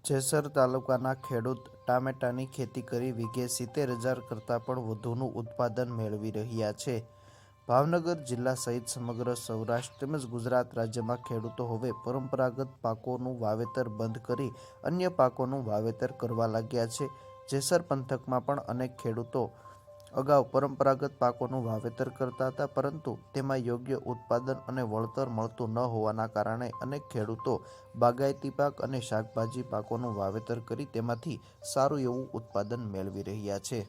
જેસર તાલુકાના ખેડૂત ટામેટાની ખેતી કરી વીઘે 70,000 કરતાં પણ વધુનું ઉત્પાદન મેળવી રહ્યા છે। ભાવનગર જિલ્લા સહિત સમગ્ર સૌરાષ્ટ્ર તેમજ ગુજરાત રાજ્યમાં ખેડૂતો હવે પરંપરાગત પાકોનું વાવેતર બંધ કરી અન્ય પાકોનું વાવેતર કરવા લાગ્યા છે। જેસર પંથકમાં પણ અનેક ખેડૂતો અગાઉ પરંપરાગત પાકોનું વાવેતર કરતા હતા, પરંતુ તેમાં યોગ્ય ઉત્પાદન અને વળતર મળતું ન હોવાના કારણે અનેક ખેડૂતો બાગાયતી પાક અને શાકભાજી પાકોનું વાવેતર કરી તેમાંથી સારું એવું ઉત્પાદન મેળવી રહ્યા છે।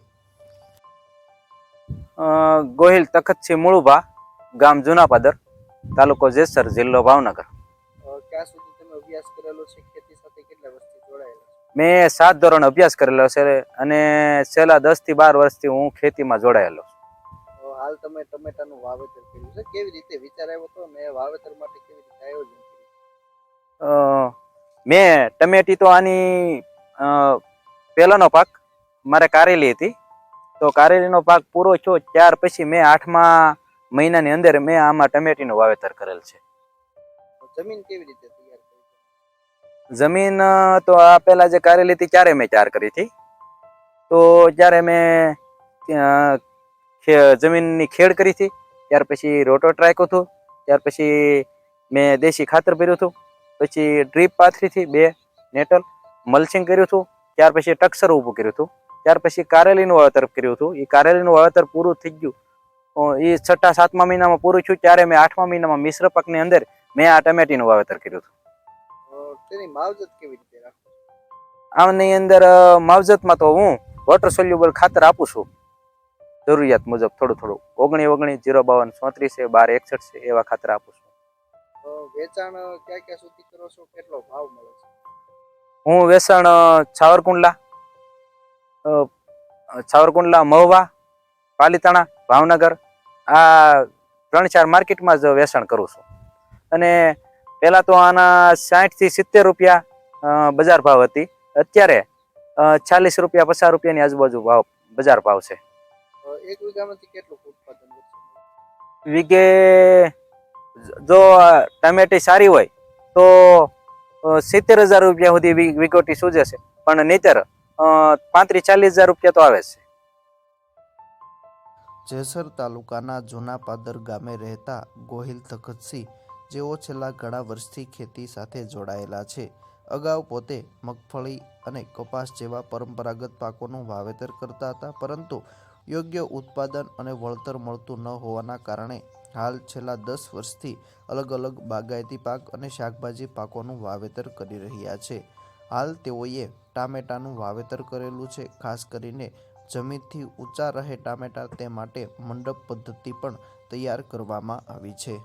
ગોહિલ તખતસિંહ મુળુભા, ગામ જુનાપાદર, તાલુકો જેસર, જિલ્લો ભાવનગર। ક્યાં સુધી તમે અભ્યાસ કરેલો છે? ખેતી સાથે કેટલા વર્ષથી જોડાયેલા? મેં 7 ધોરણ અભ્યાસ કરેલો છે અને છેલ્લા 10 થી 12 વર્ષથી હું ખેતીમાં જોડાયેલો છું। હાલ તમે ટમેટાનું વાવેતર કર્યું છે, કેવી રીતે વિચાર આવ્યો હતો અને વાવેતર માટે કેવી રીતે આયોજન કર્યું? મેં ટમેટી તો આની પહેલાનો પાક મારે કારેલી હતી, તો કારેલીનો પાક પૂરો થયો ત્યાર પછી મેં 8મા મહિનાની અંદર મેં આમાં ટમેટીનું વાવેતર કરેલ છે। જમીન કેવી રીતે તૈયાર કરી? જમીન તો આ પહેલા જે કારેલી હતી ત્યારે મેં તૈયાર કરી હતી। તો જ્યારે મેં જમીનની ખેડ કરી હતી, ત્યાર પછી રોટો ટ્રાય હતું, ત્યાર પછી મેં દેશી ખાતર ભર્યું હતું, પછી ડ્રીપ પાથરી હતી 2 નેટલ, મલ્ચિંગ કર્યું હતું, ત્યાર પછી ટક્સર ઊભું કર્યું હતું, ત્યાર પછી કારેલીનું વાવેતર કર્યું હતું। એ કારેલીનું વાવેતર પૂરું થઈ ગયું, એ 6મા 7મા મહિનામાં પૂરું થયું ત્યારે મેં 8મા મહિનામાં મિશ્ર પાકની અંદર મેં આ ટમેટીનું વાવેતર કર્યું હતું। તેની માવજત કેવી રીતે રાખો? આની અંદર માવજતમાં તો હું વોટર સોલ્યુબલ ખાતર આપું છું, જરૂરિયાત મુજબ થોડું થોડું 19 052 34 છે, 12 61 છે, એવા ખાતર આપું છું। વેચાણ ક્યાં સુધી કરો છો? કેટલો ભાવ મળે છે? હું વેચાણ છાવરકુંડલા, મહુવા, પાલીતાણા, ભાવનગર આ 3-4 માર્કેટમાં જ વેચાણ કરું છું। અને પહેલા તો આના 60 થી 70 રૂપિયા બજાર ભાવ હતી, અત્યારે 40 રૂપિયા 50 રૂપિયાની આજુબાજુ ભાવ બજાર ભાવ છે। એક વીઘામાંથી કેટલું ઉત્પાદન? વીઘે જો ટમેટી સારી હોય તો 70,000 રૂપિયા સુધી વીઘોટી સૂજે છે, પણ નહીતર 35-40,000 રૂપિયા તો આવે છે। જેસર તાલુકાના જુનાપાદર ગામે રહેતા ગોહિલ તખતસિંહ, જેઓ છેલ્લા ઘણા વર્ષથી ખેતી સાથે જોડાયેલા છે, અગાઉ પોતે મગફળી અને કપાસ જેવા પરંપરાગત પાકોનું વાવેતર કરતા હતા, પરંતુ યોગ્ય ઉત્પાદન અને વળતર મળતું ન હોવાના કારણે હાલ છેલ્લા 10 વર્ષથી અલગ અલગ બાગાયતી પાક અને શાકભાજી પાકોનું વાવેતર કરી રહ્યા છે। હાલ તેઓએ ટામેટાનું વાવેતર કરેલું છે। ખાસ કરીને જમીનથી ઊંચા રહે ટામેટા, તે માટે મંડપ પદ્ધતિ પણ તૈયાર કરવામાં આવી છે।